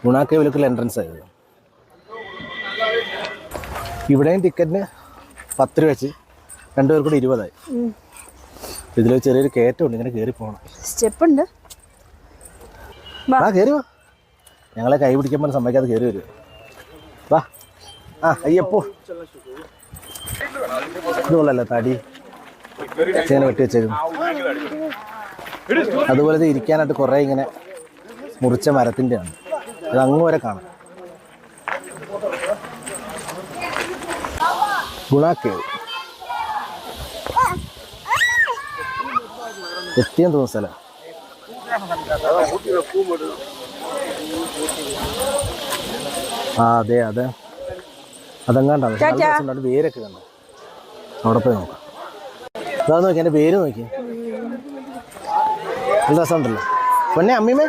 ഗുണ കേവിലേക്കുള്ള എൻട്രൻസ് ആയത്. ഇവിടെയും ടിക്കറ്റിന് 10 രൂപ വെച്ച് 2 പേർ കൂടി 20 ആയി. ഇതിൽ ചെറിയൊരു കയറ്റമുണ്ട്, ഇങ്ങനെ കയറി പോകണം. സ്റ്റെപ്പ് ഉണ്ട്. കയറി വാ. ഞങ്ങളെ കൈ പിടിക്കുമ്പോൾ സമ്മതിക്കാതെ കയറി വരും. വാ. അയ്യപ്പോ ഇതുകൊള്ളല്ലോ തടി ഇങ്ങനെ വെട്ടി വെച്ചേക്കുന്നു. അതുപോലെ ഇരിക്കാനായിട്ട് കുറേ ഇങ്ങനെ മുറിച്ച മരത്തിൻ്റെ ആണ്. അത് അങ്ങ് വരെ കാണാം. ഗുണ കേവ് എത്തിയെന്ന് തോന്നുന്ന സ്ഥലം. അതെ അതെ, അതങ്ങാണ്ടാണ്. പേരൊക്കെ കണ്ടു. അവിടെ പോയി നോക്കാം. അതാ നോക്കി, എൻ്റെ പേര് നോക്കി. നല്ല രസമുണ്ടല്ലോ. പൊന്നെ അമ്മീമേ.